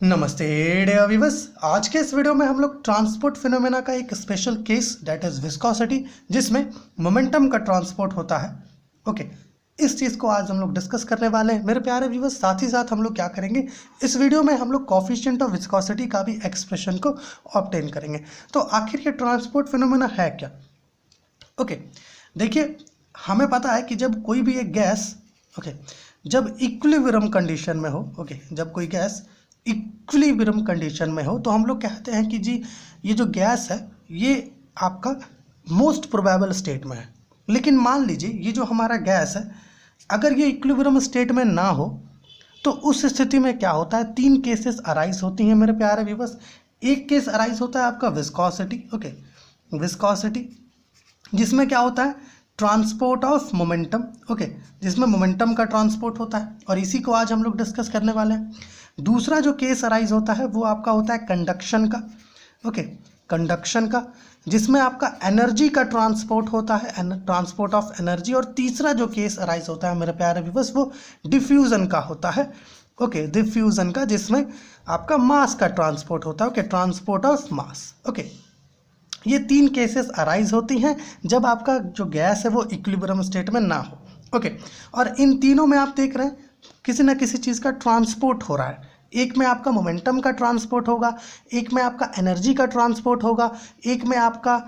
नमस्ते dear viewers. आज के इस वीडियो में हम लोग ट्रांसपोर्ट फिनोमेना का एक special case that is viscosity, जिसमें मोमेंटम का ट्रांसपोर्ट होता है। ओके, इस चीज़ को आज हम लोग डिस्कस करने वाले हैं मेरे प्यारे व्यूअर्स। साथ ही साथ हम लोग क्या करेंगे, इस वीडियो में हम लोग कोफिशिएंट ऑफ विस्कोसिटी का भी एक्सप्रेशन को ऑब्टेन करेंगे। तो आखिर ये ट्रांसपोर्ट फिनोमेना है क्या? ओके, देखिए, हमें पता है कि जब कोई भी एक गैस जब इक्विलिब्रियम कंडीशन में हो, जब कोई गैस इक्विलिब्रियम कंडीशन में हो तो हम लोग कहते हैं कि जी ये जो गैस है ये आपका मोस्ट प्रोबेबल स्टेट में है। लेकिन मान लीजिए ये जो हमारा गैस है, अगर ये इक्विलिब्रियम स्टेट में ना हो तो उस स्थिति में क्या होता है, तीन केसेस अराइज होती हैं मेरे प्यारे व्यूअर्स। एक केस अराइज होता है आपका विस्कोसिटी, विस्कोसिटी, जिसमें क्या होता है, ट्रांसपोर्ट ऑफ मोमेंटम, जिसमें मोमेंटम का ट्रांसपोर्ट होता है, और इसी को आज हम लोग डिस्कस करने वाले हैं। दूसरा जो केस अराइज होता है वो आपका होता है कंडक्शन का, कंडक्शन का, जिसमें आपका एनर्जी का ट्रांसपोर्ट होता है, ट्रांसपोर्ट ऑफ एनर्जी। और तीसरा जो केस अराइज होता है मेरे प्यारे व्यूअर्स वो डिफ्यूजन का होता है, डिफ्यूजन का, जिसमें आपका मास का ट्रांसपोर्ट होता है, ट्रांसपोर्ट ऑफ मास। ये तीन केसेस अराइज होती हैं जब आपका जो गैस है वो इक्विलिब्रियम स्टेट में ना हो। और इन तीनों में आप देख रहे हैं किसी ना किसी चीज़ का ट्रांसपोर्ट हो रहा है। एक में आपका मोमेंटम का ट्रांसपोर्ट होगा, एक में आपका एनर्जी का ट्रांसपोर्ट होगा, एक में आपका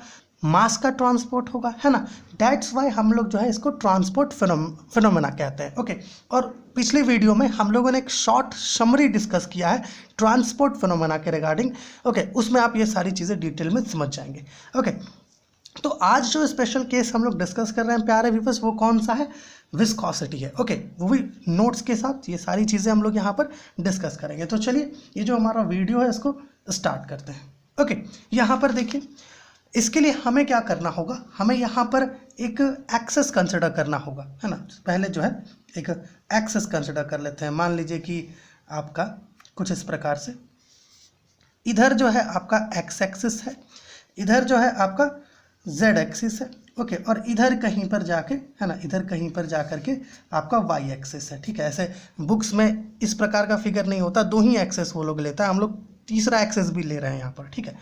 मास का ट्रांसपोर्ट होगा, है ना। दैट्स वाई हम लोग जो है इसको ट्रांसपोर्ट फिनोमेना कहते हैं। और पिछले वीडियो में हम लोगों ने एक शॉर्ट समरी डिस्कस किया है ट्रांसपोर्ट फिनोमेना के रिगार्डिंग। उसमें आप ये सारी चीज़ें डिटेल में समझ जाएंगे। तो आज जो स्पेशल केस हम लोग डिस्कस कर रहे हैं प्यारे व्यूअर्स, वो कौन सा है, विस्कोसिटी है। वो भी नोट्स के साथ ये सारी चीज़ें हम लोग यहाँ पर डिस्कस करेंगे। तो चलिए ये जो हमारा वीडियो है इसको स्टार्ट करते हैं। यहाँ पर देखिए, इसके लिए हमें क्या करना होगा, हमें यहाँ पर एक एक्सेस कंसिडर करना होगा, है ना। पहले जो है एक एक्सेस कंसिडर कर लेते हैं। मान लीजिए कि आपका कुछ इस प्रकार से, इधर जो है आपका एक्स एक्सिस है, इधर जो है आपका जेड एक्सिस है, और इधर कहीं पर जाके, है ना, इधर कहीं पर जा करके आपका वाई एक्सिस है। ठीक है, ऐसे बुक्स में इस प्रकार का फिगर नहीं होता, दो ही एक्सेस वो लोग लेता है, हम लोग तीसरा एक्सेस भी ले रहे हैं यहाँ पर। ठीक है,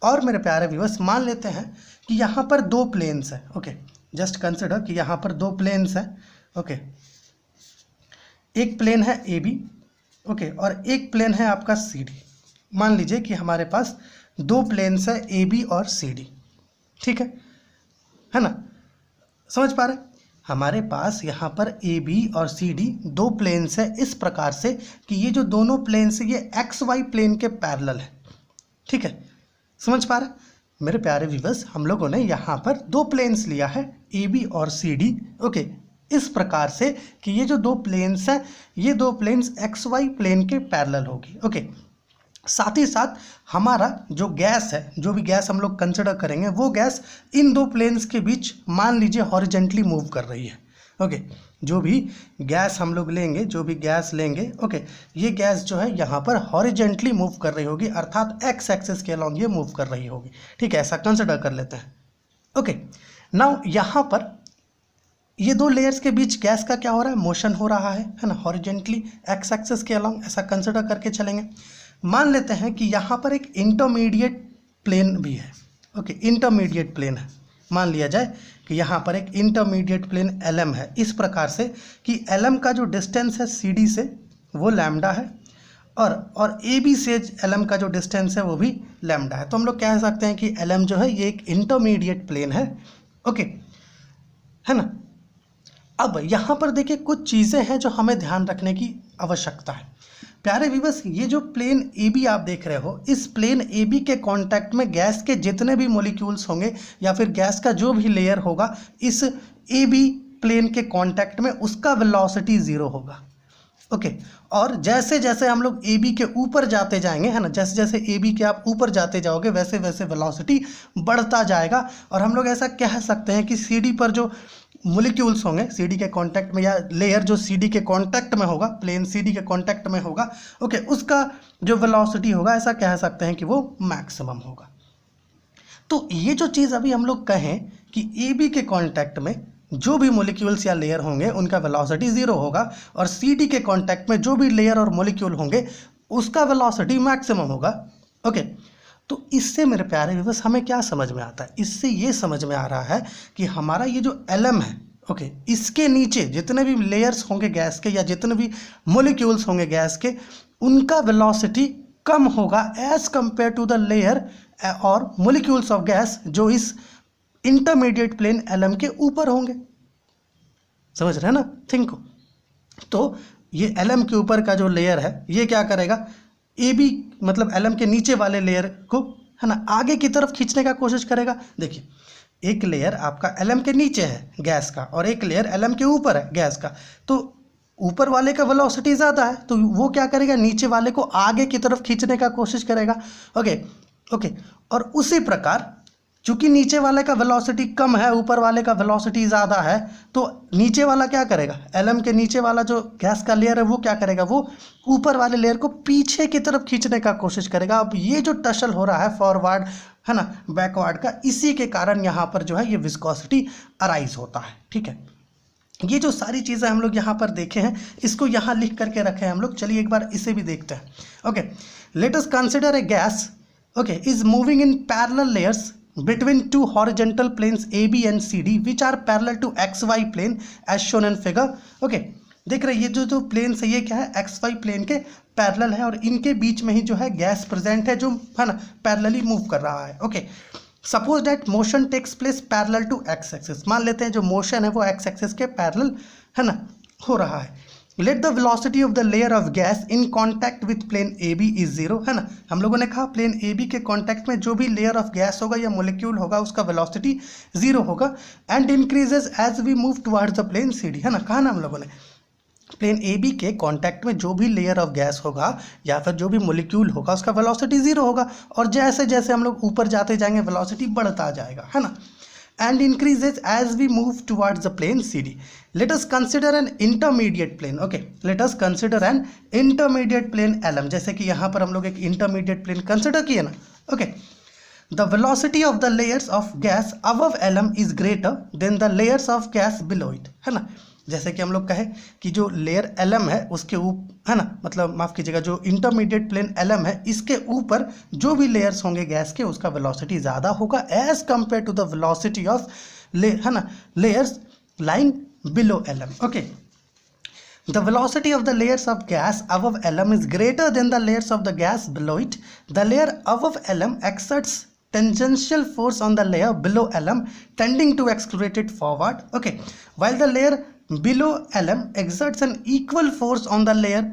और मेरे प्यारे व्यूअर्स मान लेते हैं कि यहाँ पर दो प्लेन्स हैं। जस्ट कंसिडर कि यहाँ पर दो प्लेन्स हैं। एक प्लेन है ए बी, और एक प्लेन है आपका सी डी। मान लीजिए कि हमारे पास दो प्लेन्स है ए बी और सी डी। ठीक है ना, समझ पा रहे हैं। हमारे पास यहाँ पर ए बी और सी डी दो प्लेन्स है इस प्रकार से कि ये जो दोनों प्लेन्स है ये एक्स वाई प्लेन के पैरेलल है। ठीक है, समझ पा रहे हैं मेरे प्यारे व्यूअर्स। हम लोगों ने यहाँ पर दो प्लेन्स लिया है ए बी और सी डी, इस प्रकार से कि ये जो दो प्लेन्स हैं ये दो प्लेन्स एक्स वाई प्लेन के पैरेलल होगी। साथ ही साथ हमारा जो गैस है, जो भी गैस हम लोग कंसिडर करेंगे, वो गैस इन दो प्लेन्स के बीच मान लीजिए हॉरिजेंटली मूव कर रही है। जो भी गैस हम लोग लेंगे, जो भी गैस लेंगे, ये गैस जो है यहाँ पर हॉरिजेंटली मूव कर रही होगी, अर्थात एक्स एक्सिस के अलॉन्ग ये मूव कर रही होगी। ठीक है, ऐसा कंसिडर कर लेते हैं। नाउ यहाँ पर ये दो लेयर्स के बीच गैस का क्या हो रहा है, मोशन हो रहा है ना, हॉरिजेंटली एक्स एक्सिस के अलॉन्ग, ऐसा कंसिडर करके चलेंगे। मान लेते हैं कि यहाँ पर एक इंटरमीडिएट प्लेन भी है। इंटरमीडिएट प्लेन है, मान लिया जाए कि यहाँ पर एक इंटरमीडिएट प्लेन LM है, इस प्रकार से कि LM का जो डिस्टेंस है CD से वो लैम्डा है, और AB से LM का जो डिस्टेंस है वो भी लैम्डा है। तो हम लोग कह सकते हैं कि LM जो है ये एक इंटरमीडिएट प्लेन है। है ना। अब यहाँ पर देखिए कुछ चीज़ें हैं जो हमें ध्यान रखने की आवश्यकता है प्यारे व्यूअर्स। ये जो प्लेन AB आप देख रहे हो, इस प्लेन AB के कांटेक्ट में गैस के जितने भी मॉलिक्यूल्स होंगे या फिर गैस का जो भी लेयर होगा, इस AB प्लेन के कांटेक्ट में उसका वेलोसिटी 0 होगा। और जैसे जैसे हम लोग AB के ऊपर जाते जाएंगे, है ना, जैसे जैसे AB के आप ऊपर जाते जाओगे वैसे वैसे वेलोसिटी बढ़ता जाएगा। और हम लोग ऐसा कह सकते हैं कि CD पर जो मॉलिक्यूल्स होंगे CD के कांटेक्ट में, या लेयर जो CD के कांटेक्ट में होगा, प्लेन CD के कांटेक्ट में होगा, उसका जो वेलोसिटी होगा ऐसा कह सकते हैं कि वो मैक्सिमम होगा। तो ये जो चीज़ अभी हम लोग कहें कि AB के कांटेक्ट में जो भी मॉलिक्यूल्स या लेयर होंगे उनका वेलोसिटी 0 होगा, और CD के कांटेक्ट में जो भी लेयर और मॉलिक्यूल होंगे उसका वेलोसिटी मैक्सिमम होगा। ओके, तो इससे मेरे प्यारे व्यूअर्स हमें क्या समझ में आता है, इससे ये समझ में आ रहा है कि हमारा ये जो LM है, ओके, इसके नीचे जितने भी लेयर्स होंगे गैस के या जितने भी मोलिक्यूल्स होंगे गैस के, उनका वेलोसिटी कम होगा as compare to the layer और मोलिक्यूल्स ऑफ गैस जो इस इंटरमीडिएट प्लेन LM के ऊपर होंगे। समझ रहे हैं ना थिंक को। तो ये LM के ऊपर का जो लेयर है ये क्या करेगा, AB मतलब LM के नीचे वाले लेयर को, है ना, आगे की तरफ खींचने का कोशिश करेगा। देखिए, एक लेयर आपका LM के नीचे है गैस का और एक लेयर LM के ऊपर है गैस का, तो ऊपर वाले का वेलोसिटी ज़्यादा है, तो वो क्या करेगा, नीचे वाले को आगे की तरफ खींचने का कोशिश करेगा। ओके, और उसी प्रकार चूंकि नीचे वाले का वेलोसिटी कम है, ऊपर वाले का वेलोसिटी ज़्यादा है, तो नीचे वाला क्या करेगा, LM के नीचे वाला जो गैस का लेयर है वो क्या करेगा, वो ऊपर वाले लेयर को पीछे की तरफ खींचने का कोशिश करेगा। अब ये जो टसल हो रहा है फॉरवर्ड, है ना, बैकवर्ड का, इसी के कारण यहाँ पर जो है ये विस्कोसिटी अराइज होता है। ठीक है, ये जो सारी चीज़ें हम लोग यहाँ पर देखे हैं, इसको यहाँ लिख करके रखे हैं हम लोग। चलिए एक बार इसे भी देखते हैं। Okay, let us consider a gas, okay, is moving in parallel layers between two horizontal planes AB and CD which are parallel to XY plane as shown in figure। okay, देख रहे ये जो प्लेन है ये क्या है, XY plane के parallel है और इनके बीच में ही जो है गैस प्रेजेंट है जो, है ना, पैरेलली मूव कर रहा है। Okay, suppose that motion takes place parallel to X axis. मान लेते हैं जो मोशन है वो एक्स एक्सिस के पैरेलल, है ना, हो रहा है। Let the velocity of the layer of gas in contact with plane AB is zero, है ना। हम लोगों ने कहा प्लेन AB के कॉन्टैक्ट में जो भी लेयर ऑफ गैस होगा या मोलिक्यूल होगा उसका वेलोसिटी जीरो होगा and increases as we move towards the plane CD, है ना। कहा ना हम लोगों ने, प्लेन AB के कॉन्टैक्ट में जो भी लेयर ऑफ गैस होगा या फिर जो भी मोलिक्यूल होगा उसका वेलोसिटी जीरो होगा, और जैसे जैसे हम लोग ऊपर जाते जाएंगे वेलोसिटी बढ़ता जाएगा, है ना, and increases as we move towards the plane CD। Let us consider an intermediate plane। okay, let us consider an intermediate plane LM। जैसे कि यहाँ पर हम लोग एक intermediate plane consider किए ना। okay, the velocity of the layers of gas above LM is greater than the layers of gas below it, है ना। जैसे कि हम लोग कहे कि जो लेयर LM है उसके ऊपर, है ना, मतलब माफ़ कीजिएगा, जो इंटरमीडिएट प्लेन LM है इसके ऊपर जो भी लेयर्स होंगे गैस के उसका वेलोसिटी ज़्यादा होगा as compare to the velocity of है ना, layers lying below LM। Okay, the velocity of the layers of gas above LM is greater than the layers of the gas below it। the layer above LM exerts tangential force on the layer below LM tending to accelerate it forward। okay, while the layer below LM exerts an equal force on the layer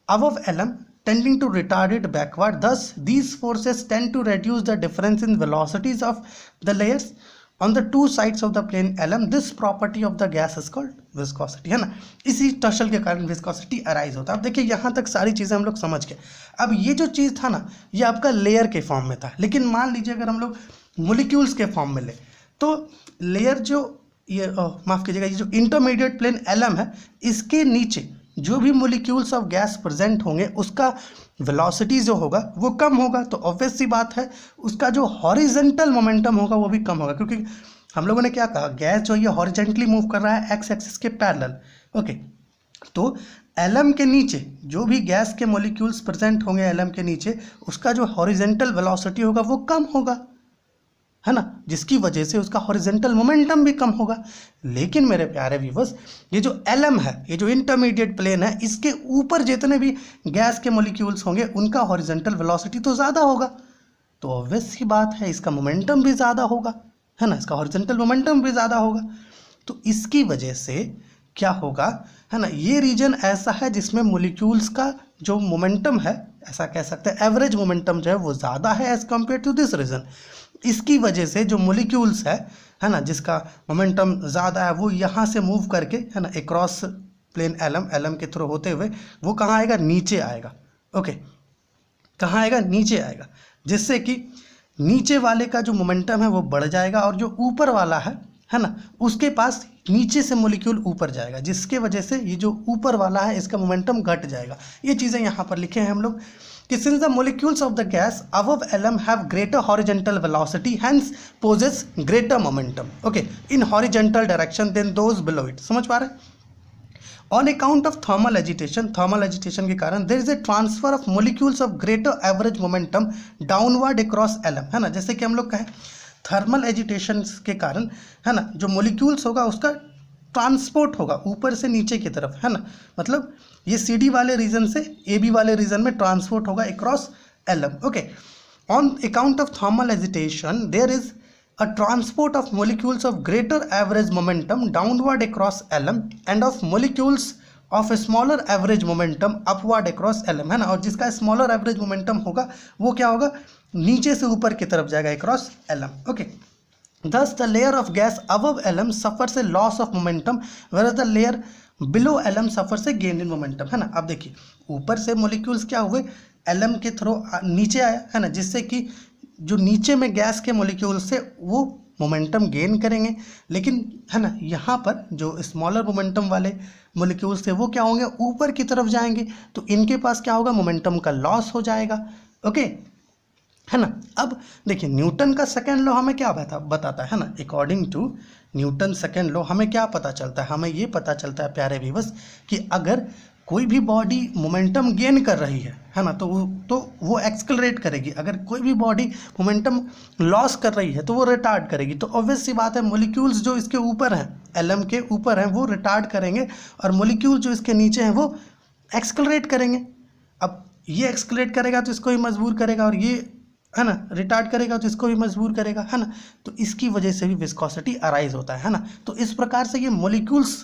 above LM tending to retard it backward। thus these forces tend to reduce the difference in velocities of the layers on the two sides of the plane LM। this property of the gas is called viscosity, है ना। इसी tussle के कारण viscosity arise होता है। अब देखिए यहाँ तक सारी चीज़ें हम लोग समझ गए। अब ये जो चीज़ था ना ये आपका लेयर के फॉर्म में था, लेकिन मान लीजिए अगर हम लोग मोलिक्यूल्स के फॉर्म में ले तो लेयर जो ये माफ़ कीजिएगा, ये जो इंटरमीडिएट प्लेन LM है इसके नीचे जो भी मोलिक्यूल्स ऑफ गैस प्रेजेंट होंगे उसका वेलोसिटी जो होगा वो कम होगा, तो ऑब्वियस सी बात है उसका जो हॉरिजेंटल मोमेंटम होगा वो भी कम होगा, क्योंकि हम लोगों ने क्या कहा, गैस जो ये हॉरिजेंटली मूव कर रहा है एक्स एक्सिस के पैरेलल। ओके, तो LM के नीचे जो भी गैस के मोलिक्यूल्स प्रेजेंट होंगे LM के नीचे उसका जो हॉरिजेंटल वेलोसिटी होगा वो कम होगा, है ना, जिसकी वजह से उसका हॉरिजेंटल मोमेंटम भी कम होगा। लेकिन मेरे प्यारे व्यूअर्स ये जो LM है, ये जो इंटरमीडिएट प्लेन है, इसके ऊपर जितने भी गैस के मॉलिक्यूल्स होंगे उनका हॉरिजेंटल वेलोसिटी तो ज़्यादा होगा, तो ऑब्वियस ही बात है इसका मोमेंटम भी ज़्यादा होगा, है ना, इसका हॉरिजेंटल मोमेंटम भी ज़्यादा होगा। तो इसकी वजह से क्या होगा, है ना, ये रीजन ऐसा है जिसमें मॉलिक्यूल्स का जो मोमेंटम है, ऐसा कह सकते हैं एवरेज मोमेंटम जो है वो ज़्यादा है as compare to this region. इसकी वजह से जो मॉलिक्यूल्स है ना, जिसका मोमेंटम ज़्यादा है वो यहाँ से मूव करके, है ना, अक्रॉस प्लेन LM के थ्रू होते हुए वो कहाँ आएगा, नीचे आएगा। ओके, कहाँ आएगा, नीचे आएगा, जिससे कि नीचे वाले का जो मोमेंटम है वो बढ़ जाएगा और जो ऊपर वाला है ना, उसके पास नीचे से मॉलिक्यूल ऊपर जाएगा, जिसके वजह से ये जो ऊपर वाला है इसका मोमेंटम घट जाएगा। ये चीज़ें यहाँ पर लिखे हैं हम लोग कि since the molecules of the gas above LM have greater horizontal velocity hence possess greater momentum, okay, in horizontal direction than those below it। समझ पा रहे हैं? On account of thermal agitation के कारण there is a transfer of molecules of greater average momentum downward across LM, है ना। जैसे कि हम लोग कहें थर्मल एजिटेशन के कारण, है ना, जो मोलिक्यूल्स होगा उसका ट्रांसपोर्ट होगा ऊपर से नीचे की तरफ, है ना। मतलब ये सी डी वाले रीजन से ए बी वाले रीजन में ट्रांसपोर्ट होगा across LM. Okay, on account of thermal agitation there is a transport of molecules of greater average momentum downward across LM and of molecules of a smaller average momentum upward across LM, है ना। और जिसका smaller average momentum होगा वो क्या होगा, नीचे से ऊपर की तरफ जाएगा across LM। Okay, thus the layer of gas above LM suffers a loss of momentum whereas the layer below LM suffers a gain in momentum, है ना। अब देखिए ऊपर से molecules क्या हुए, LM के थ्रू नीचे आया, है ना, जिससे कि जो नीचे में गैस के मोलिक्यूल से वो मोमेंटम गेन करेंगे, लेकिन है ना यहाँ पर जो स्मॉलर मोमेंटम वाले मोलिक्यूल्स थे वो क्या होंगे, ऊपर की तरफ जाएंगे, तो इनके पास क्या होगा, मोमेंटम का लॉस हो जाएगा। ओके, है ना। अब देखिए न्यूटन का सेकेंड लॉ हमें क्या बताता है ना, according to Newton second law हमें क्या पता चलता है, हमें ये पता चलता है प्यारे व्यूअर्स कि अगर कोई भी बॉडी मोमेंटम गेन कर रही है ना, तो वो एक्सलरेट करेगी। अगर कोई भी बॉडी मोमेंटम लॉस कर रही है तो वो रिटार्ड करेगी। तो ऑब्वियस सी बात है मोलिक्यूल्स जो इसके ऊपर हैं, एलएम के ऊपर हैं, वो रिटार्ड करेंगे और मोलिक्यूल जो इसके नीचे हैं वो एक्सलरेट करेंगे। अब ये एक्सलरेट करेगा तो इसको भी मजबूर करेगा, और ये है ना रिटार्ड करेगा तो इसको भी मजबूर करेगा, है ना। तो इसकी वजह से भी विस्कोसिटी अराइज होता है ना। तो इस प्रकार से ये मोलिक्यूल्स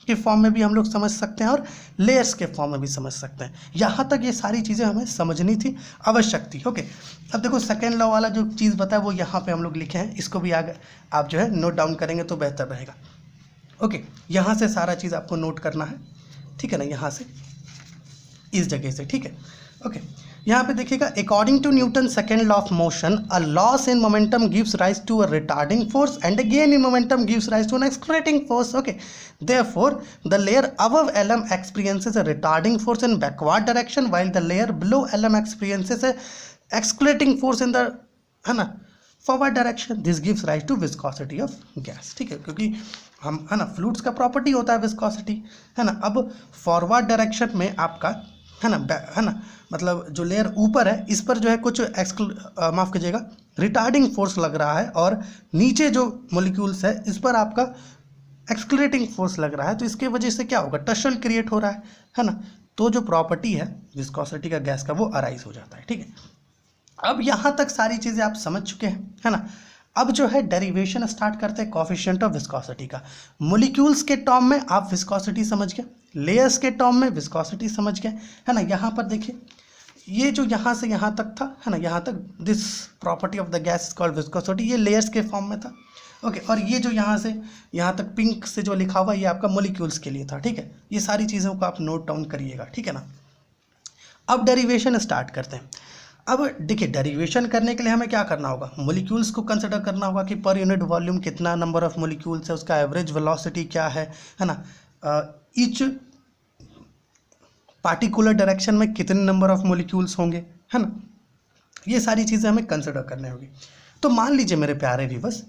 के फॉर्म में भी हम लोग समझ सकते हैं और लेयर्स के फॉर्म में भी समझ सकते हैं। यहाँ तक ये सारी चीज़ें हमें समझनी थी, आवश्यक थी। ओके, अब देखो सेकेंड लॉ वाला जो चीज़ बताया वो यहाँ पे हम लोग लिखे हैं, इसको भी आगे आप जो है नोट डाउन करेंगे तो बेहतर रहेगा। ओके, यहाँ से सारा चीज़ आपको नोट करना है, ठीक है ना, यहाँ से इस जगह से, ठीक है। ओके, यहाँ पे देखिएगा according to Newton second law of motion a loss in momentum gives rise to a retarding force and a gain in momentum gives rise to an accelerating force. Okay, therefore the layer above LM experiences a retarding force in backward direction while the layer below LM experiences a accelerating force in the, है ना, forward direction. This gives rise to viscosity of gas, ठीक है, क्योंकि हम, है ना, fluids का property होता है विस्कोसिटी, है ना। अब फॉरवर्ड डायरेक्शन में आपका, है ना, मतलब जो लेयर ऊपर है इस पर जो है कुछ माफ़ कीजिएगा रिटार्डिंग फोर्स लग रहा है, और नीचे जो मोलिक्यूल्स है इस पर आपका एक्सलरेटिंग फोर्स लग रहा है। तो इसके वजह से क्या होगा, टसल क्रिएट हो रहा है ना। तो जो प्रॉपर्टी है विस्कोसिटी का गैस का वो अराइज हो जाता है, ठीक है। अब यहाँ तक सारी चीज़ें आप समझ चुके हैं, है ना। अब जो है डेरिवेशन स्टार्ट करते हैं कोएफिशिएंट ऑफ विस्कोसिटी का। मोलिक्यूल्स के टर्म में आप विस्कोसिटी समझ गए, लेयर्स के टर्म में विस्कोसिटी समझ गए, है ना। यहाँ पर देखिए ये जो यहाँ से यहाँ तक था, है ना, यहाँ तक this property of the gas is called viscosity, ये लेयर्स के फॉर्म में था। ओके, और ये जो यहाँ से यहाँ तक पिंक से जो लिखा हुआ ये आपका मोलिक्यूल्स के लिए था, ठीक है। ये सारी चीज़ों को आप नोट डाउन करिएगा, ठीक है ना। अब डेरिवेशन स्टार्ट करते हैं। अब देखिए डेरिवेशन करने के लिए हमें क्या करना होगा, मोलिक्यूल्स को कंसिडर करना होगा कि पर यूनिट वॉल्यूम कितना नंबर ऑफ मोलिक्यूल्स है, उसका एवरेज वेलोसिटी क्या है ना, ईच पार्टिकुलर डायरेक्शन में कितने नंबर ऑफ मोलिक्यूल्स होंगे, है ना। ये सारी चीज़ें हमें कंसिडर करनी होगी। तो मान लीजिए मेरे प्यारे व्यूअर्स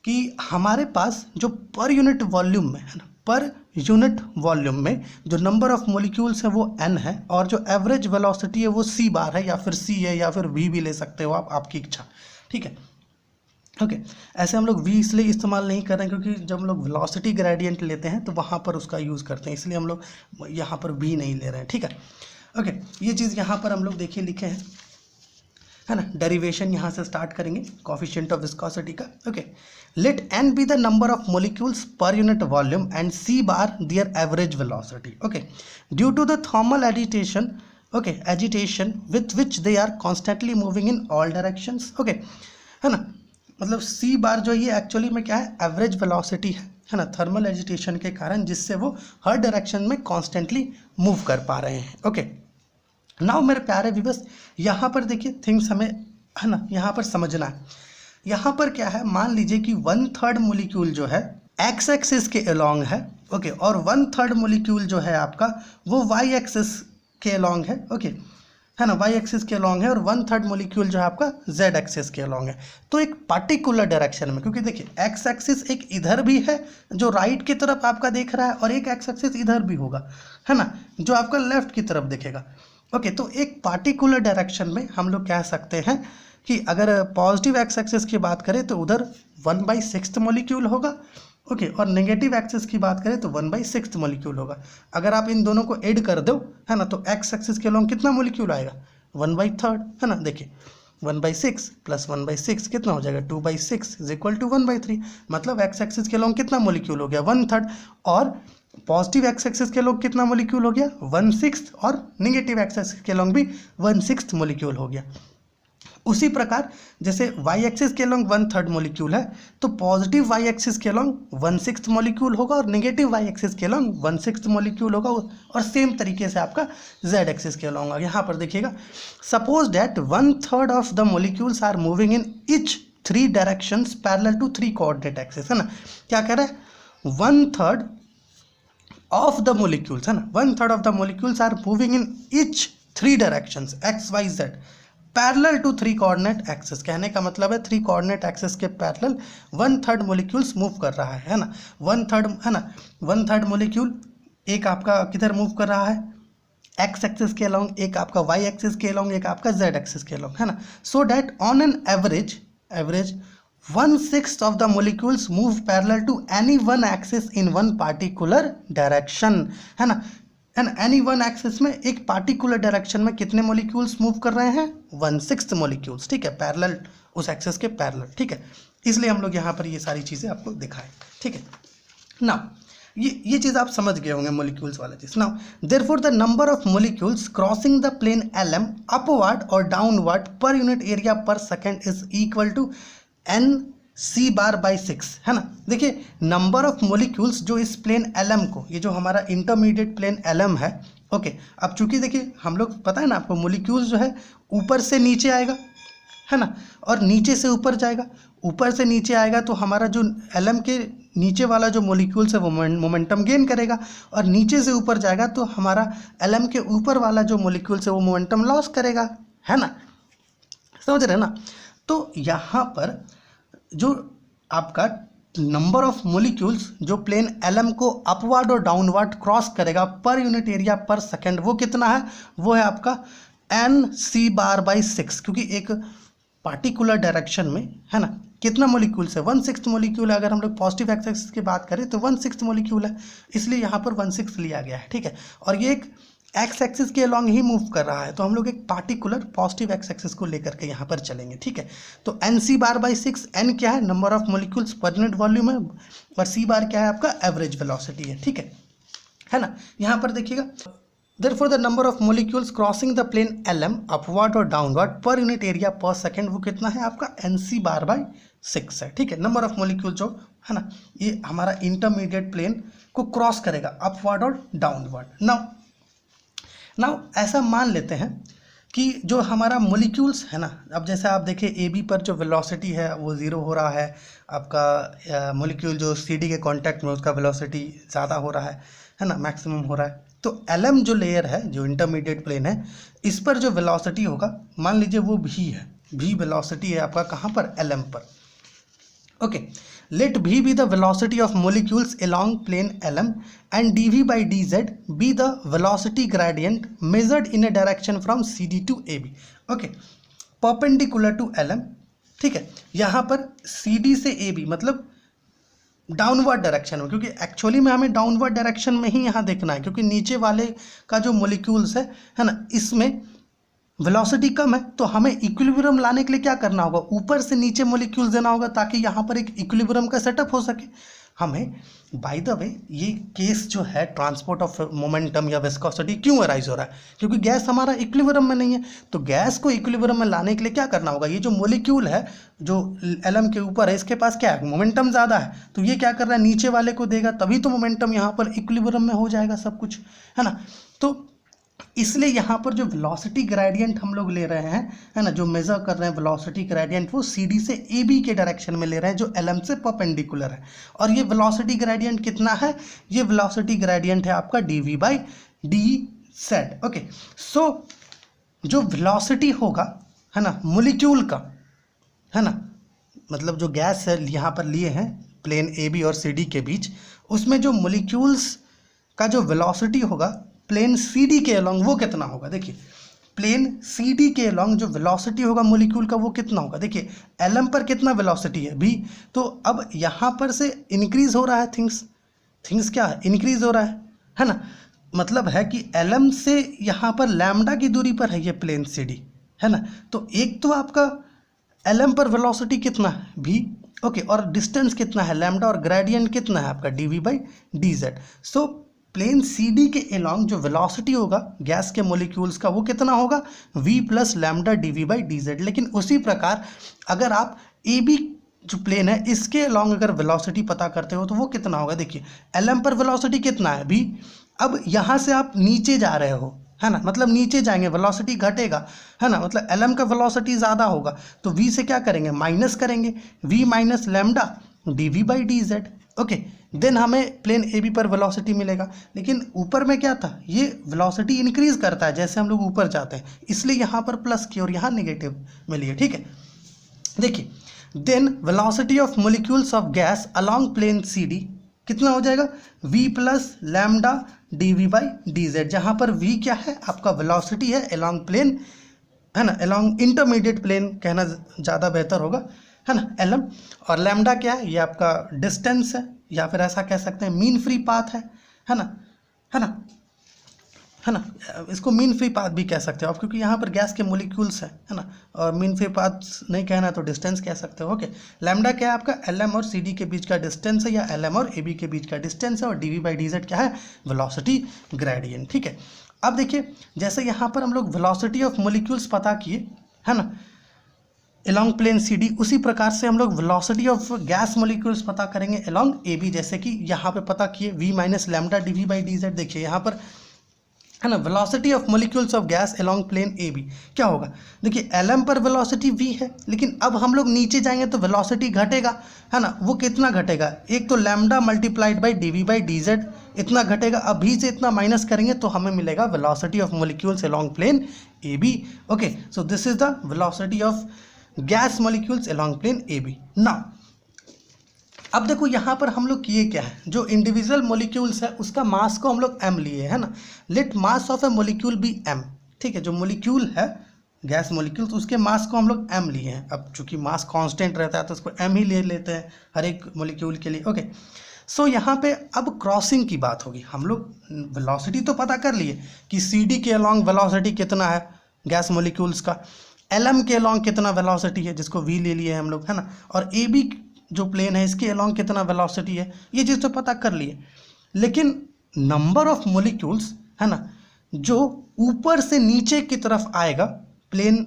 कि हमारे पास जो पर यूनिट वॉल्यूम में, है ना, पर यूनिट वॉल्यूम में जो नंबर ऑफ मोलिक्यूल्स है वो n है, और जो एवरेज वेलोसिटी है वो c बार है, या फिर c है, या फिर v भी ले सकते हो आप, आपकी इच्छा, ठीक है। ओके, ऐसे हम लोग v इसलिए इस्तेमाल नहीं कर रहे हैं क्योंकि जब हम लोग वेलोसिटी ग्रेडियंट लेते हैं तो वहाँ पर उसका यूज़ करते हैं, इसलिए हम लोग यहाँ पर v नहीं ले रहे हैं, ठीक है। ओके, ये चीज़ यहाँ पर हम लोग देखिए लिखे हैं, है ना। डेरिवेशन यहाँ से स्टार्ट करेंगे कोएफिशिएंट ऑफ विस्कोसिटी का। Okay, let n be the number of molecules per unit volume and c bar their average velocity. Okay, due to the thermal agitation, okay, agitation with which they are constantly moving in all directions. Okay, है ना, मतलब c बार जो ये actually में क्या है, average velocity है ना, थर्मल एजिटेशन के कारण, जिससे वो हर डायरेक्शन में कॉन्स्टेंटली मूव कर पा रहे हैं। ओके, नाउ मेरे प्यारे व्यूअर्स यहाँ पर देखिए थिंग्स हमें, है ना, यहाँ पर समझना है। यहाँ पर क्या है, मान लीजिए कि 1/3 मोलिक्यूल जो है एक्स एक्सिस के अलोंग है, ओके, और 1/3 मोलिक्यूल जो है आपका वो वाई एक्सिस के अलोंग है। ओके, है ना, वाई एक्सिस के अलॉन्ग है, और 1/3 मोलिक्यूल जो है आपका जेड एक्सिस के अलॉन्ग है। तो एक पार्टिकुलर डायरेक्शन में, क्योंकि देखिए एक्स एक्सिस एक इधर भी है जो राइट की तरफ आपका देख रहा है, और एक एक्स एक्सिस इधर भी होगा, है ना, जो आपका लेफ्ट की तरफ दिखेगा। ओके, तो एक पार्टिकुलर डायरेक्शन में हम लोग कह सकते हैं कि अगर पॉजिटिव एक्स एक्सिस की बात करें तो उधर 1/6 मोलिक्यूल होगा। ओके, और नेगेटिव एक्सिस की बात करें तो 1/6 मोलिक्यूल होगा। अगर आप इन दोनों को ऐड कर दो, है ना, तो एक्स एक्सिस के अलॉन्ग कितना मोलिक्यूल आएगा, 1/3, है ना। देखिए 1/6 + 1/6 कितना हो जाएगा, 2/6 = 1/3। मतलब एक्स एक्सिस के अलॉन्ग कितना मोलिक्यूल हो गया, 1/3, और पॉजिटिव एक्स एक्सिस के अलॉन्ग कितना मोलिक्यूल हो गया, 1/6, और नेगेटिव एक्स एक्सिस के अलॉन्ग भी 1/6 मोलिक्यूल हो गया। उसी प्रकार जैसे वाई एक्सिस के अलॉन्ग 1/3 मोलिक्यूल है, तो पॉजिटिव वाई एक्सिस के अलॉन्ग 1/6 मोलिक्यूल होगा, और नेगेटिव वाई एक्सिस के अलॉन्ग 1/6 मोलिक्यूल होगा। और सेम तरीके से आपका जेड एक्सिस के अलॉन्ग, यहाँ पर देखिएगा, suppose that 1/3 of the molecules are moving in each 3 directions parallel to 3 coordinate axis, है ना। क्या कह रहा है, 1/3 ऑफ द मोलिक्यूल्स, है ना, 1/3 of the molecules are moving in each 3 directions X Y Z parallel to 3 coordinate axis. कहने का मतलब है 3 कोऑर्डिनेट एक्सिस के पैरेलल 1/3 मोलिक्यूल्स मूव कर रहा है ना, 1/3, है ना, 1/3 मोलिक्यूल एक आपका किधर मूव कर रहा है, एक्स एक्सिस के अलॉन्ग, एक आपका वाई एक्सिस के अलॉन्ग, एक आपका जेड एक्सिस के अलॉन्ग, है ना। So that on an average 1/6 of the molecules move parallel to any one axis in one particular direction, है ना। एंड एनी वन एक्सिस में एक पार्टिकुलर डायरेक्शन में कितने मॉलिक्यूल्स मूव कर रहे हैं, 1/6 मॉलिक्यूल्स, ठीक है, पैरेलल, उस एक्सिस के पैरेलल, ठीक है। इसलिए हम लोग यहाँ पर ये सारी चीज़ें आपको दिखाएं, ठीक है ना। ये चीज़ आप समझ गए होंगे मॉलिक्यूल्स वाला चीज़। Now therefore the number of molecules crossing the plane LM upward और downward per unit area per second is equal to NC/6, है ना। देखिए नंबर ऑफ मोलिक्यूल्स जो इस प्लेन LM को, ये जो हमारा इंटरमीडिएट प्लेन LM है, ओके, अब चूंकि देखिए हम लोग पता है ना आपको, मोलिक्यूल्स जो है ऊपर से नीचे आएगा, है ना, और नीचे से ऊपर जाएगा। ऊपर से नीचे आएगा तो हमारा जो LM के नीचे वाला जो मोलिक्यूल्स है वो मोमेंटम गेन करेगा, और नीचे से ऊपर जाएगा तो हमारा LM के ऊपर वाला जो मोलिक्यूल्स है वो मोमेंटम लॉस करेगा, है ना, समझ रहे ना। तो यहाँ पर जो आपका नंबर ऑफ मोलिक्यूल्स जो प्लेन LM को अपवर्ड और डाउनवर्ड क्रॉस करेगा पर यूनिट एरिया पर सेकेंड, वो कितना है, वो है आपका NC/6, क्योंकि एक पार्टिकुलर डायरेक्शन में, है ना, कितना मोलिक्यूल्स है, 1/6 मोलिक्यूल है। अगर हम लोग पॉजिटिव एक्सिस की बात करें तो 1/6 मोलिक्यूल है, इसलिए यहाँ पर 1/6 लिया गया है, ठीक है। और ये एक एक्स एक्सिस के अलॉन्ग ही मूव कर रहा है, तो हम लोग एक पार्टिकुलर पॉजिटिव एक्स एक्सिस को लेकर के यहाँ पर चलेंगे, ठीक है। तो NC/6, N क्या है, number of molecules per unit volume है, और C क्या है आपका एवरेज वेलोसिटी है, ठीक है ना। यहाँ पर देखिएगा, therefore the number of molecules crossing the plane LM upward और downward per unit area per second, वो कितना है आपका NC/6 है, ठीक है। नंबर ऑफ मोलिक्यूल जो है ना, ये हमारा इंटरमीडिएट प्लेन को क्रॉस करेगा अपवर्ड और डाउनवर्ड। नाउ ऐसा मान लेते हैं कि जो हमारा मोलिक्यूल्स है ना, अब जैसे आप देखिए AB पर जो वेलोसिटी है वो 0 हो रहा है, आपका मोलिक्यूल जो CD के कांटेक्ट में उसका वेलोसिटी ज़्यादा हो रहा है ना, मैक्सिमम हो रहा है। तो LM जो लेयर है, जो इंटरमीडिएट प्लेन है, इस पर जो वेलोसिटी होगा, मान लीजिए वो V है, V वेलोसिटी है आपका कहाँ पर, LM पर, okay. Let V be the velocity of molecules along plane LM and dV/dz be the velocity gradient measured in a direction from CD to AB, okay, perpendicular to LM, ठीक है। यहाँ पर CD से AB मतलब downward direction में, क्योंकि actually में हमें डाउनवर्ड डायरेक्शन में ही यहाँ देखना है, क्योंकि नीचे वाले का जो मोलिक्यूल्स है ना, इसमें वेलोसिटी कम है, तो हमें इक्विलिब्रियम लाने के लिए क्या करना होगा, ऊपर से नीचे मोलिक्यूल्स देना होगा, ताकि यहाँ पर एक इक्विलिब्रियम का सेटअप हो सके हमें। बाय द वे ये केस जो है ट्रांसपोर्ट ऑफ मोमेंटम या विस्कोसिटी क्यों अराइज हो रहा है, क्योंकि गैस हमारा इक्विलिब्रियम में नहीं है। तो गैस को इक्विलिब्रियम में लाने के लिए क्या करना होगा, ये जो मोलिक्यूल है जो LM के ऊपर है, इसके पास क्या है, मोमेंटम ज़्यादा है, तो ये क्या कर रहा है, नीचे वाले को देगा, तभी तो मोमेंटम यहाँ पर इक्विलिब्रियम में हो जाएगा सब कुछ, है ना। तो इसलिए यहाँ पर जो वेलोसिटी ग्रेडियंट हम लोग ले रहे हैं, है ना, जो मेजर कर रहे हैं वेलोसिटी ग्रेडियंट, वो CD से AB के डायरेक्शन में ले रहे हैं, जो LM से परपेंडिकुलर है। और ये वेलोसिटी ग्रेडियंट कितना है, ये वेलोसिटी ग्रेडियंट है आपका dV/dz, ओके। सो जो वेलोसिटी होगा, है ना, मॉलिक्यूल का, है ना, मतलब जो गैस है यहाँ पर लिए हैं प्लेन ए बी और सी डी के बीच, उसमें जो मॉलिक्यूल्स का जो वेलोसिटी होगा प्लेन सी डी के अलोंग वो कितना होगा। देखिए प्लेन सी डी के अलोंग जो वेलोसिटी होगा मॉलिक्यूल का वो कितना होगा। देखिए एलएम पर कितना वेलोसिटी है v, तो अब यहाँ पर से इंक्रीज हो रहा है थिंग्स क्या है, इंक्रीज हो रहा है ना, मतलब है कि एलएम से यहाँ पर लैम्डा की दूरी पर है ये प्लेन सी डी, है ना। तो एक तो आपका एलएम पर वेलोसिटी कितना है v, ओके, और डिस्टेंस कितना है लैम्डा, और ग्रेडियंट कितना है आपका D V by D Z. So plane C D के अलोंग जो वेलोसिटी होगा गैस के मॉलिक्यूल्स का वो कितना होगा, v plus lambda D V by D Z. लेकिन उसी प्रकार अगर आप ए बी जो प्लेन है इसके अलोंग अगर वेलोसिटी पता करते हो तो वो कितना होगा। देखिए एलएम पर वेलोसिटी कितना है v, अब यहाँ से आप नीचे जा रहे हो, है ना, मतलब नीचे जाएंगे वेलोसिटी घटेगा, है ना, मतलब एलएम का वेलोसिटी ज़्यादा होगा तो v से क्या करेंगे, माइनस करेंगे, v minus lambda D V by D Z, okay. Then हमें प्लेन ए बी पर वेलोसिटी मिलेगा। लेकिन ऊपर में क्या था, ये वेलोसिटी इंक्रीज करता है जैसे हम लोग ऊपर जाते हैं, इसलिए यहाँ पर प्लस की और यहाँ नेगेटिव में लिए, ठीक है। देखिए then velocity of molecules of gas along plane C D कितना हो जाएगा, v plus lambda D V by D Z, जहाँ पर v क्या है आपका वेलोसिटी है अलोंग प्लेन, है ना, अलोंग इंटरमीडिएट प्लेन कहना ज़्यादा बेहतर होगा, है ना, एलएम, और लैम्डा क्या है, ये आपका डिस्टेंस है, या फिर ऐसा कह सकते हैं मीन फ्री पाथ है ना, है ना, है ना, इसको मीन फ्री पाथ भी कह सकते हो आप, क्योंकि यहाँ पर गैस के मॉलिक्यूल्स है ना, और मीन फ्री पाथ नहीं कहना तो डिस्टेंस कह सकते हो, ओके। लैम्डा क्या है आपका एलएम और सी डी के बीच का डिस्टेंस है, या एलएम और ए बी के बीच का डिस्टेंस है, और D V by D Z क्या है, वेलोसिटी ग्रेडियंट, ठीक है। अब देखिए जैसे यहाँ पर हम लोग वेलोसिटी ऑफ मॉलिक्यूल्स पता किए, है ना, अलोंग प्लेन सी डी, उसी प्रकार से हम लोग वेलोसिटी ऑफ गैस मॉलिक्यूल्स पता करेंगे अलोंग ए बी, जैसे कि यहाँ पे पता किए v minus lambda D V by D Z. देखिए यहाँ पर, है ना, velocity of molecules of gas along plane A B क्या होगा। देखिए एलएम पर वेलोसिटी v है, लेकिन अब हम लोग नीचे जाएंगे तो वेलोसिटी घटेगा, है ना, वो कितना घटेगा, एक तो lambda multiplied by D V by D Z इतना घटेगा, अब v से इतना माइनस करेंगे तो हमें मिलेगा velocity of molecules along plane A B, okay. So this is the velocity of gas molecules along plane A B. Now अब देखो यहाँ पर हम लोग किए क्या है, जो इंडिविजुअल मॉलिक्यूल्स है उसका मास को हम लोग m लिए, है ना, let mass of a molecule be m, ठीक है, जो मॉलिक्यूल है गैस मॉलिक्यूल्स उसके मास को हम लोग m लिए हैं। अब चूंकि मास कांस्टेंट रहता है तो उसको m ही ले लेते हैं हर एक मॉलिक्यूल के लिए, ओके। सो यहाँ पे अब क्रॉसिंग की बात होगी। हम लोग वेलोसिटी तो पता कर लिए कि सी डी के अलोंग वेलोसिटी कितना है गैस मॉलिक्यूल्स का, एलएम के अलोंग कितना वेलोसिटी है जिसको v ले लिए हम लोग, है ना, और ए बी जो प्लेन है इसके अलोंग कितना वेलोसिटी है, ये चीज़ तो पता कर लिए। लेकिन नंबर ऑफ मॉलिक्यूल्स, है ना, जो ऊपर से नीचे की तरफ आएगा प्लेन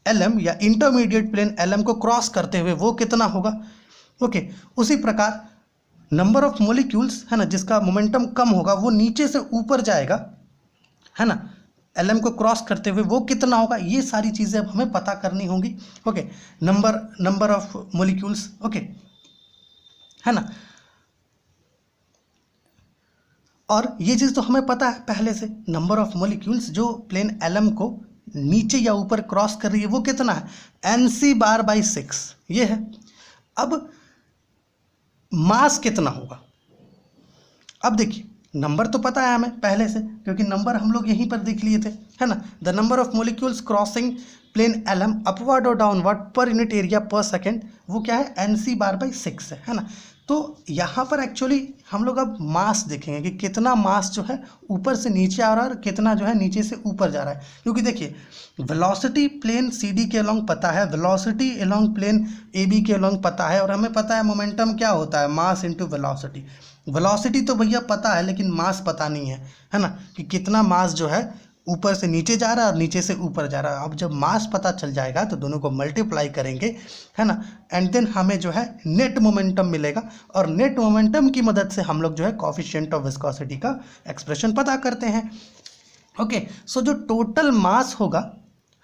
एलएम या इंटरमीडिएट प्लेन एलएम को क्रॉस करते हुए वो कितना होगा, ओके। उसी प्रकार नंबर ऑफ मॉलिक्यूल्स, है ना, जिसका मोमेंटम कम होगा वो नीचे से ऊपर जाएगा, है ना, एलएम को क्रॉस करते हुए वो कितना होगा, ये सारी चीज़ें अब हमें पता करनी होंगी, okay. Number of molecules, okay, है ना, और ये चीज़ तो हमें पता है पहले से, नंबर ऑफ मॉलिक्यूल्स जो प्लेन एलएम को नीचे या ऊपर क्रॉस कर रही है वो कितना है, NC बार बाई 6 ये है। अब मास कितना होगा, अब देखिए नंबर तो पता है हमें पहले से क्योंकि नंबर हम लोग यहीं पर देख लिए थे, है ना, the number of molecules crossing plane LM upward और downward per unit area per second वो क्या है, NC बार बाई 6 है ना। तो यहाँ पर एक्चुअली हम लोग अब मास देखेंगे कि कितना मास जो है ऊपर से नीचे आ रहा है और कितना जो है नीचे से ऊपर जा रहा है, क्योंकि देखिए वेलोसिटी प्लेन CD के अलोंग पता है, वेलोसिटी अलोंग प्लेन AB के अलोंग पता है, और हमें पता है मोमेंटम क्या होता है, मास इनटू वेलोसिटी। वेलोसिटी तो भैया पता है लेकिन मास पता नहीं है ना, कि कितना मास जो है ऊपर से नीचे जा रहा है और नीचे से ऊपर जा रहा है। अब जब मास पता चल जाएगा तो दोनों को मल्टीप्लाई करेंगे, है ना, एंड देन हमें जो है नेट मोमेंटम मिलेगा, और नेट मोमेंटम की मदद से हम लोग जो है कोफिशिएंट ऑफ विस्कोसिटी का एक्सप्रेशन पता करते हैं, ओके। सो जो टोटल मास होगा,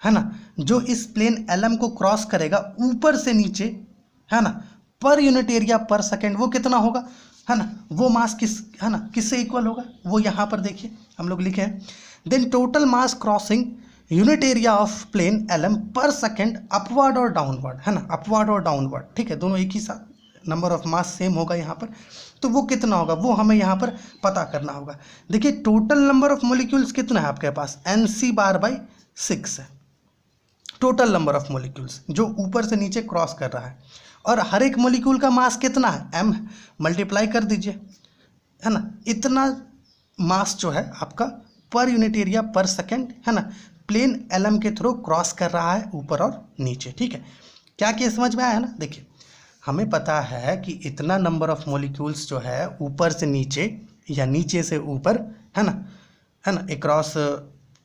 है ना, जो इस प्लेन एलएम को क्रॉस करेगा ऊपर से नीचे, है ना, per unit area per second वो कितना होगा, है ना, वो मास किससे इक्वल होगा, वो यहाँ पर देखिए हम लोग लिखे हैं, then total mass crossing unit area of plane LM per second upward और डाउनवर्ड, है ना, अपवर्ड और डाउनवर्ड, ठीक है, दोनों एक ही साथ, नंबर ऑफ मास सेम होगा यहाँ पर, तो वो कितना होगा वो हमें यहाँ पर पता करना होगा। देखिए टोटल नंबर ऑफ मोलिक्यूल्स कितना है आपके पास, Nc/6 है टोटल नंबर ऑफ मोलिक्यूल्स जो ऊपर से नीचे क्रॉस कर रहा है, और हर एक मोलिक्यूल का मास कितना है, m, मल्टीप्लाई कर दीजिए, है ना, इतना मास जो है आपका पर यूनिट एरिया पर सेकेंड, है ना, प्लेन एलएम के थ्रू क्रॉस कर रहा है ऊपर और नीचे, ठीक है। क्या क्या समझ में आया है ना। देखिए हमें पता है कि इतना नंबर ऑफ मॉलिक्यूल्स जो है ऊपर से नीचे या नीचे से ऊपर, है ना, अक्रॉस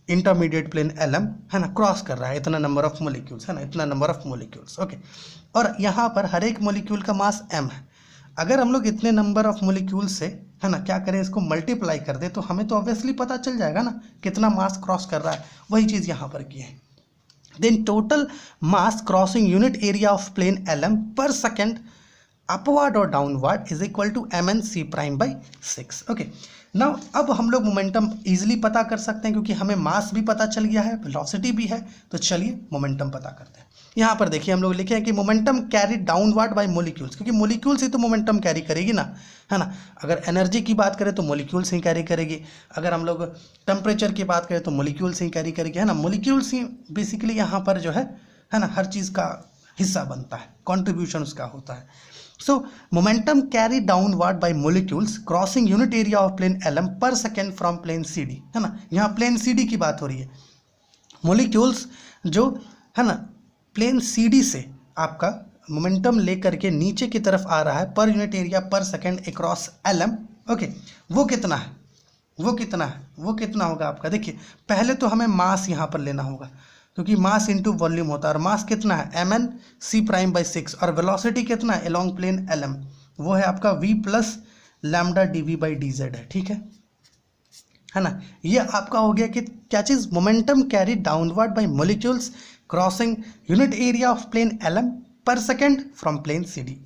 इंटरमीडिएट प्लेन एलएम, है ना, क्रॉस कर रहा है इतना नंबर ऑफ मॉलिक्यूल्स, है ना, इतना नंबर ऑफ मॉलिक्यूल्स, ओके। और यहाँ पर हर एक मॉलिक्यूल का मास m है। अगर हम लोग इतने नंबर ऑफ मॉलिक्यूल से, है ना, क्या करें, इसको मल्टीप्लाई कर दे तो हमें तो ऑब्वियसली पता चल जाएगा ना कितना मास क्रॉस कर रहा है, वही चीज़ यहाँ पर की है। Then total mass crossing unit area of plane LM per second upward और downward is equal to mnc'/6, okay. Now अब हम लोग मोमेंटम इजीली पता कर सकते हैं क्योंकि हमें मास भी पता चल गया है, वेलोसिटी भी है, तो चलिए मोमेंटम पता करते हैं। यहाँ पर देखिए हम लोग लिखे हैं कि momentum carry downward by molecules, क्योंकि मोलिक्यूल्स ही तो मोमेंटम कैरी करेगी ना, है ना। अगर एनर्जी की बात करें तो मोलिक्यूल्स ही कैरी करेगी, अगर हम लोग टेम्परेचर की बात करें तो मोलिक्यूल्स ही कैरी करेगी, है ना। मोलिक्यूल्स ही बेसिकली यहाँ पर जो है ना, हर चीज़ का हिस्सा बनता है, कॉन्ट्रीब्यूशन उसका होता है। So momentum carried downward by molecules crossing unit area of plane LM per second from plane CD, है ना, यहाँ प्लेन CD की बात हो रही है। मोलिक्यूल्स जो है ना प्लेन CD से आपका मोमेंटम लेकर के नीचे की तरफ आ रहा है पर unit area per second across LM, okay. वो कितना है, वो कितना होगा आपका। देखिए पहले तो हमें मास यहाँ पर लेना होगा क्योंकि मास इंटू वॉल्यूम होता है, और मास कितना है mnc'/6, और वेलोसिटी कितना है अलोंग प्लेन एलएम, वो है आपका v प्लस लैम्डा dv/dz है, ठीक है ना। ये आपका हो गया कि क्या चीज़, momentum carry downward by molecules crossing unit area of plane LM per second from plane CD.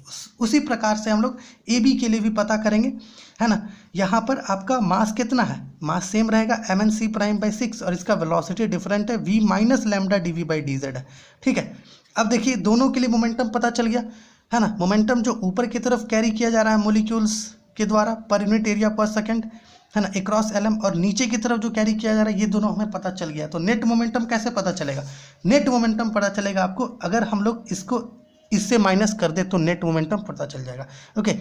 उसी प्रकार से हम लोग ए बी के लिए भी पता करेंगे, है ना। यहाँ पर आपका मास कितना है, मास सेम रहेगा mnc'/6, और इसका वेलोसिटी डिफरेंट है v माइनस लैम्डा dv/dz है, ठीक है। अब देखिए दोनों के लिए मोमेंटम पता चल गया, है ना। मोमेंटम जो ऊपर की तरफ कैरी किया जा रहा है मॉलिक्यूल्स के द्वारा पर यूनिट एरिया पर सेकेंड, है ना, अक्रॉस एलएम, और नीचे की तरफ जो कैरी किया जा रहा है, ये दोनों हमें पता चल गया। तो नेट मोमेंटम कैसे पता चलेगा, नेट मोमेंटम पता चलेगा आपको अगर हम लोग इसको इससे माइनस कर दे तो नेट मोमेंटम पता चल जाएगा, okay.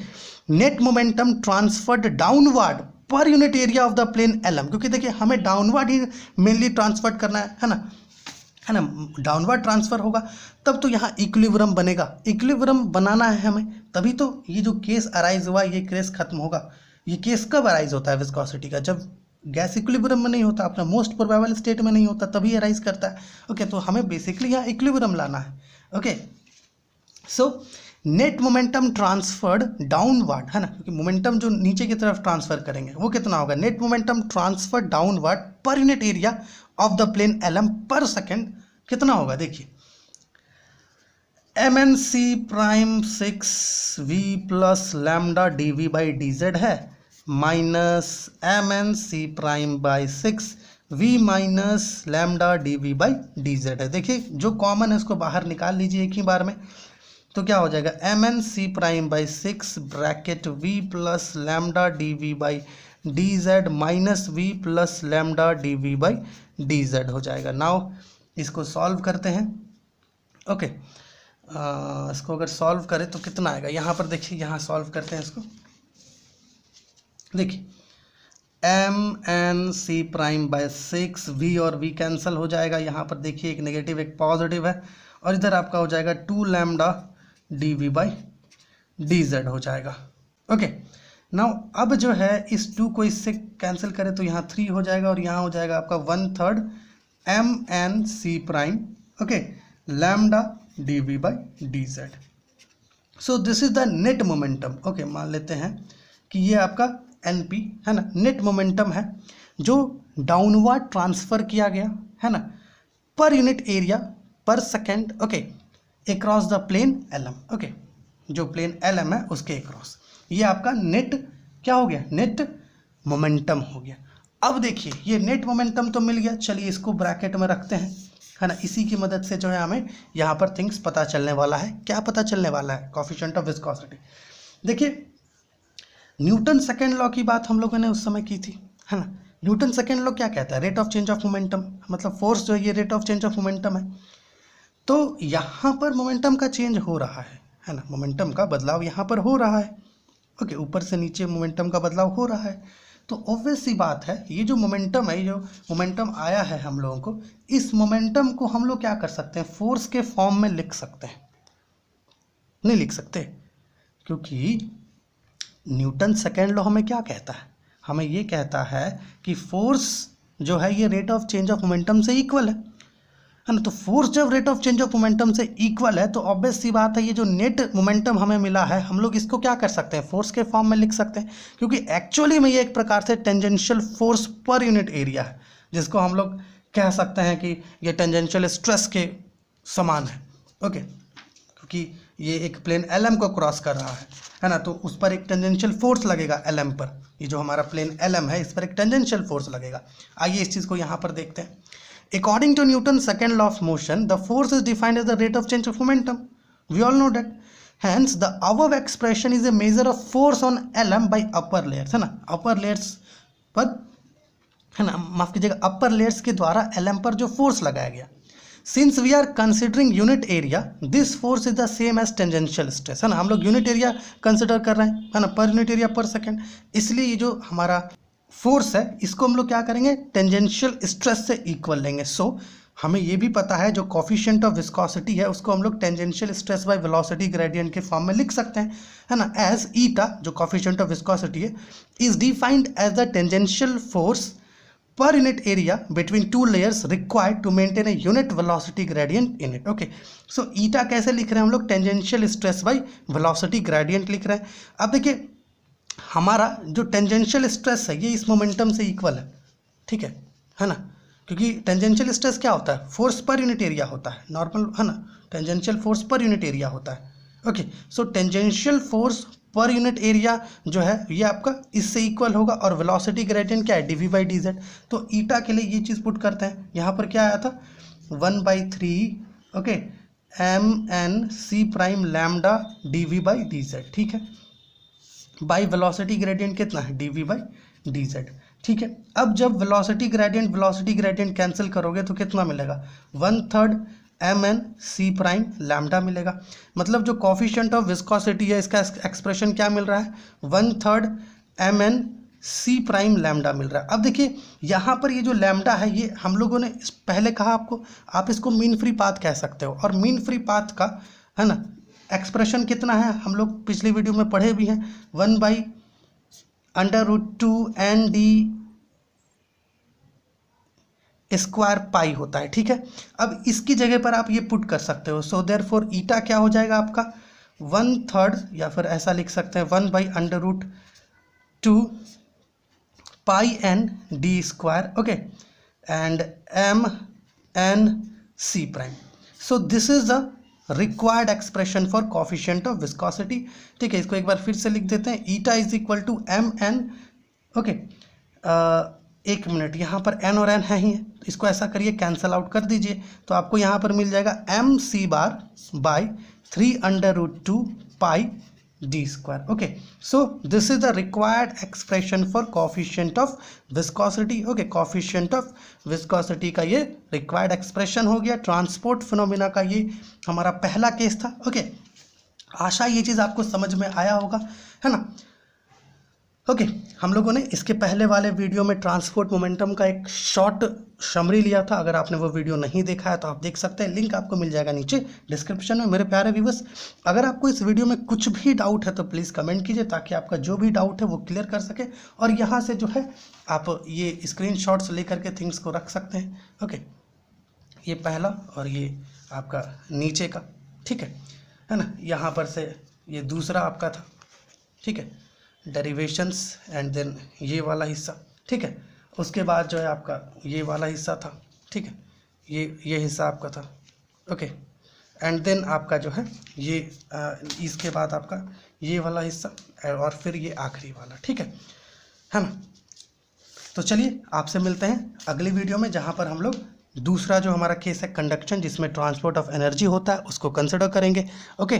Net momentum transferred downward per unit area of the plane LM, क्योंकि देखिए हमें डाउनवर्ड ही मेनली ट्रांसफर करना है ना, डाउनवर्ड ट्रांसफर होगा तब तो यहाँ इक्विलिब्रियम बनेगा, इक्विलिब्रियम बनाना है हमें, तभी तो ये जो केस अराइज हुआ ये केस खत्म होगा। ये केस कब अराइज होता है विस्कोसिटी का, जब गैस इक्विलिब्रियम में नहीं होता, अपना मोस्ट प्रोबेबल स्टेट में नहीं होता, तभी अराइज करता है, ओके। तो हमें बेसिकली यहाँ इक्विलिब्रियम लाना है, okay. So net momentum transferred downward, है ना, क्योंकि मोमेंटम जो नीचे की तरफ ट्रांसफर करेंगे वो कितना होगा, net momentum transfer downward per unit area of the plane LM per second कितना होगा। देखिए mnc'/6 v plus lambda dv/dz है minus mnc'/6 v minus lambda dv/dz है। देखिए जो कॉमन है उसको बाहर निकाल लीजिए एक ही बार में, तो क्या हो जाएगा mnc'/6 bracket v plus lambda dv/dz minus v plus lambda dv/dz हो जाएगा। नाउ इसको सॉल्व करते हैं, ओके। इसको अगर सॉल्व करें तो कितना आएगा, यहाँ पर देखिए, यहाँ सॉल्व करते हैं इसको। देखिए mnc'/6 v और v कैंसिल हो जाएगा, यहाँ पर देखिए एक नेगेटिव एक पॉजिटिव है, और इधर आपका हो जाएगा 2 लैम्डा dv/dz हो जाएगा, ओके। नाउ अब जो है इस 2 को इससे कैंसिल करें तो यहाँ 3 हो जाएगा, और यहाँ हो जाएगा आपका 1/3 mnc', okay, lambda dv/dz। So this is the net momentum, okay. मान लेते हैं कि ये आपका np, है ना, नेट मोमेंटम है जो डाउनवर्ड ट्रांसफर किया गया, है ना, per unit area per second, okay, across the plane LM, okay, जो प्लेन एलएम है उसके अक्रॉस, ये आपका नेट क्या हो गया, नेट मोमेंटम हो गया। अब देखिए ये नेट मोमेंटम तो मिल गया, चलिए इसको ब्रैकेट में रखते हैं, है ना। इसी की मदद से जो है हमें यहाँ पर थिंग्स पता चलने वाला है। क्या पता चलने वाला है? Coefficient of viscosity. देखिए न्यूटन सेकेंड लॉ की बात हम लोगों ने उस समय की थी, है ना। न्यूटन सेकेंड लॉ क्या कहता है? Rate of change of momentum, मतलब फोर्स जो है ये rate of change of momentum है। तो यहाँ पर मोमेंटम का चेंज हो रहा है ना, मोमेंटम का बदलाव यहाँ पर हो रहा है। ओके, ऊपर से नीचे मोमेंटम का बदलाव हो रहा है। तो ऑब्वियस सी बात है, ये जो मोमेंटम है, जो मोमेंटम आया है हम लोगों को, इस मोमेंटम को हम लोग क्या कर सकते हैं? फोर्स के फॉर्म में लिख सकते हैं। नहीं लिख सकते, क्योंकि न्यूटन सेकेंड लॉ हमें क्या कहता है? हमें ये कहता है कि फोर्स जो है ये rate of change of momentum से इक्वल है ना। तो फोर्स जब rate of change of momentum से इक्वल है तो ऑब्वियस सी बात है, ये जो नेट मोमेंटम हमें मिला है हम लोग इसको क्या कर सकते हैं? फोर्स के फॉर्म में लिख सकते हैं, क्योंकि एक्चुअली में ये एक प्रकार से tangential force per unit area है, जिसको हम लोग कह सकते हैं कि ये टेंजेंशियल स्ट्रेस के समान है। ओके, क्योंकि ये एक प्लेन LM को क्रॉस कर रहा है ना, तो उस पर एक टेंजेंशियल फोर्स लगेगा LM पर। ये जो हमारा प्लेन LM है इस पर एक टेंजेंशियल फोर्स लगेगा। आइए इस चीज़ को यहाँ पर देखते हैं। According to Newton's second law of motion, the force is defined as the rate of change of momentum. We all know that. Hence, the above expression is a measure of force on LM by upper layers, है ना। upper layers पर, है ना, माफ कीजिएगा, upper layers के द्वारा LM पर जो force लगाया गया। Since we are considering unit area, this force is the same as tangential stress, है ना। हम लोग unit area consider कर रहे हैं, है ना, per unit area per second। इसलिए ये जो हमारा फोर्स है इसको हम लोग क्या करेंगे? टेंजेंशियल स्ट्रेस से इक्वल लेंगे। सो हमें ये भी पता है जो कोफिशिएंट ऑफ विस्कोसिटी है उसको हम लोग tangential stress by velocity gradient के फॉर्म में लिख सकते हैं, है ना। एज ईटा, जो कोफिशिएंट ऑफ विस्कोसिटी है, is defined as the tangential force per unit area between two layers required to maintain a unit velocity gradient in it. Okay, so eta कैसे लिख रहे हैं हम लोग? Tangential stress by velocity gradient लिख रहे हैं। अब देखिए हमारा जो टेंजेंशियल स्ट्रेस है ये इस मोमेंटम से इक्वल है, ठीक है ना। क्योंकि टेंजेंशियल स्ट्रेस क्या होता है? फोर्स पर यूनिट एरिया होता है, नॉर्मल, है ना। Tangential force per unit area होता है। Okay, so tangential force per unit area जो है ये आपका इससे इक्वल होगा, और वेलोसिटी ग्रेडियंट क्या है? dv/dz। तो ईटा के लिए ये चीज़ पुट करते हैं। यहाँ पर क्या आया था? 1/3 okay mnc prime lambda dv/dz, ठीक है। बाई वेलोसिटी ग्रेडियंट कितना है? dv/dz, ठीक है। अब जब वेलोसिटी ग्रेडियंट कैंसिल करोगे तो कितना मिलेगा? 1/3 mnc प्राइम लैम्डा मिलेगा। मतलब जो कोफिशिएंट ऑफ विस्कोसिटी है इसका एक्सप्रेशन क्या मिल रहा है? 1/3 mnc प्राइम लैम्डा मिल रहा है। अब देखिए यहाँ पर ये जो लैम्डा है ये हम लोगों ने पहले कहा आपको, आप इसको मीन फ्री पाथ कह सकते हो, और मीन फ्री पाथ का, है ना, एक्सप्रेशन कितना है हम लोग पिछली वीडियो में पढ़े भी हैं, 1/√2 ND स्क्वायर पाई होता है, ठीक है। अब इसकी जगह पर आप ये पुट कर सकते हो। सो देयरफॉर ईटा क्या हो जाएगा आपका? 1/3, या फिर ऐसा लिख सकते हैं 1/√2 पाई ND square, okay, and mnc prime. So this is the required expression for coefficient of viscosity, ठीक है। इसको एक बार फिर से लिख देते हैं। Eta is equal to mn, okay, एक मिनट, यहाँ पर n और n है ही, इसको ऐसा करिए, कैंसल आउट कर दीजिए, तो आपको यहाँ पर मिल जाएगा mc bar by 3/√2 pi d square. Okay, so this is the required expression for coefficient of viscosity. Okay, coefficient of viscosity का ये रिक्वायर्ड एक्सप्रेशन हो गया। ट्रांसपोर्ट फिनोमिना का ये हमारा पहला केस था। ओके, आशा ये चीज़ आपको समझ में आया होगा, है ना। ओके, हम लोगों ने इसके पहले वाले वीडियो में ट्रांसपोर्ट मोमेंटम का एक शॉर्ट समरी लिया था। अगर आपने वो वीडियो नहीं देखा है तो आप देख सकते हैं, लिंक आपको मिल जाएगा नीचे डिस्क्रिप्शन में। मेरे प्यारे व्यूअर्स, अगर आपको इस वीडियो में कुछ भी डाउट है तो प्लीज़ कमेंट कीजिए, ताकि आपका जो भी डाउट है वो क्लियर कर सके, और यहाँ से जो है आप ये स्क्रीनशॉट्स लेकर के थिंग्स को रख सकते हैं। ओके, ये पहला और ये आपका नीचे का, ठीक है ना। यहाँ पर से ये दूसरा आपका था, ठीक है, डेरिवेशंस, एंड देन ये वाला हिस्सा, ठीक है। उसके बाद जो है आपका ये वाला हिस्सा था, ठीक है, ये हिस्सा आपका था। ओके, एंड देन आपका जो है ये इसके बाद आपका ये वाला हिस्सा, और फिर ये आखिरी वाला, ठीक है ना। तो चलिए आपसे मिलते हैं अगली वीडियो में, जहाँ पर हम लोग दूसरा जो हमारा केस है कंडक्शन, जिसमें ट्रांसपोर्ट ऑफ एनर्जी होता है, उसको कंसिडर करेंगे। ओके,